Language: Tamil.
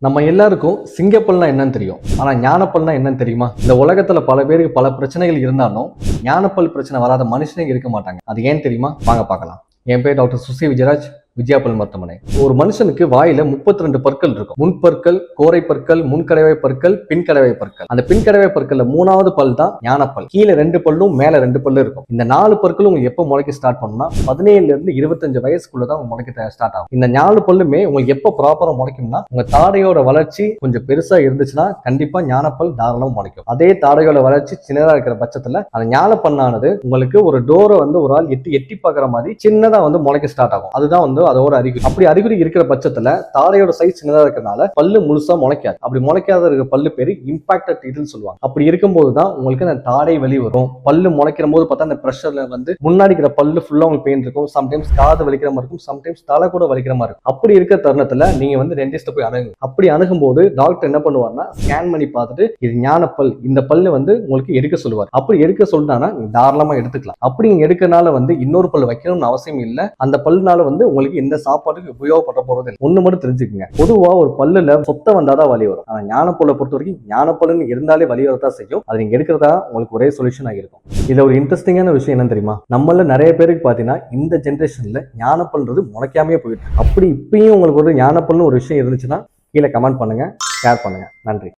நம்ம எல்லாருக்கும் சிங்கப்பல்னா என்னன்னு தெரியும். ஆனா ஞானப்பல்னா என்னன்னு தெரியுமா? இந்த உலகத்துல பல பேருக்கு பல பிரச்சனைகள் இருந்தாலும் ஞானப்பல் பிரச்சனை வராத மனுஷனே இருக்க மாட்டாங்க. அது ஏன் தெரியுமா? வாங்க பார்க்கலாம். என் பேர் டாக்டர் சுசி விஜயராஜ், விஜயாபல் மருத்துவமனை. ஒரு மனுஷனுக்கு வாயில 32 பற்கள் இருக்கும். முன்பற்கள், கோரை பற்கள், முன்கடவை பற்கள், பின்கடவை பற்கள். அந்த பின்கடவை பற்கள்ல 3வது பல் தான் ஞானப்பல். கீழே 2 பல்லும் மேல 2 பல்லு இருக்கும். இந்த 4 பற்களும் உங்களுக்கு எப்ப முளைக்க ஸ்டார்ட் பண்ணும்னா 17ல இருந்து 25 வயசுக்குள்ளதான் முளைக்க ஸ்டார்ட் ஆகும். இந்த 4 பல்லுமே உங்களுக்கு எப்ப ப்ராப்பரா முளைக்கும்னா உங்க தாடையோட வளர்ச்சி கொஞ்சம் பெருசா இருந்துச்சுன்னா கண்டிப்பா ஞானப்பல் தாராளமா முளைக்கும். அதே தாடையோட வளர்ச்சி சின்னதா இருக்கிற பட்சத்துல அந்த ஞானப்பண்ணானது உங்களுக்கு ஒரு டோரை ஒரு ஆள் எட்டி பாக்குற மாதிரி சின்னதா முளைக்க ஸ்டார்ட் ஆகும். அதுதான் அதோட அறிகுறி. அப்படி அறிகுறி இருக்கிற பட்சத்துல தாடையோட சைஸ் சின்னதா இருக்கிறதுனால பல்லு முழுசா முளைக்காது. அப்படி முளைக்காத இருக்கிற பல்லு பேரு இம்பாக்டட் டீத்னு சொல்லுவாங்க. அப்படி இருக்கும்போதுதான் உங்களுக்கு அந்த தாடை வெளி வரும். பல்லு முளைக்கிற போது பார்த்தா அந்த பிரஷர்ல முன்னாடி இருக்கிற பல்லு ஃபுல்லா உங்களுக்கு பெயின் இருக்கும். சம்டைம்ஸ் காது வலிக்கிற மாதிரி இருக்கும். சம்டைம்ஸ் தலை கூட வலிக்கிற மாதிரி இருக்கும். அப்படி இருக்கிற தருணத்துல நீங்க டென்டிஸ்ட் போய் அணுகுங்க. அப்படி அணுகும் போது டாக்டர் என்ன பண்ணுவார்னா ஸ்கேன் பண்ணி பார்த்துட்டு இது ஞானப்பல், இந்த பல்லு உங்களுக்கு எடுக்க சொல்லுவார். அப்படி எடுக்க சொல்லிட்டானா நீங்க தாராளமா எடுத்துக்கலாம். அப்படி நீங்க எடுக்கிறனால இன்னொரு பல் வைக்கணும்னு அவசியம் இல்லை. அந்த பல்லுனால உங்களுக்கு எந்த சாப்பாட்டுக்கு உபயோகப்பட போறது இல்லை. ஒண்ணு மட்டும் தெரிஞ்சுக்கங்க, பொதுவா ஒரு பல்லுல சொத்தை வந்தாதான் வலி வரும். ஆனா ஞானப்பல்லை பொறுத்த வரைக்கும் ஞானப்பல்லுன்னு இருந்தாலே வலி வரதான் செய்யும். அது நீங்க எடுக்கிறதா உங்களுக்கு ஒரே சொல்யூஷனா இருக்கும். இதுல ஒரு இன்ட்ரெஸ்டிங்கான விஷயம் என்ன தெரியுமா? நம்மள நிறைய பேருக்கு பாத்தீங்கன்னா இந்த ஜென்ரேஷன்ல ஞானப்பல்ன்றது முளைக்காமே போயிட்டு. அப்படி இப்பயும் உங்களுக்கு ஒரு ஞானப்பல்னு ஒரு விஷயம் இருந்துச்சுன்னா கீழே கமெண்ட் பண்ணுங்க, ஷேர் பண்ணுங்க. நன்றி.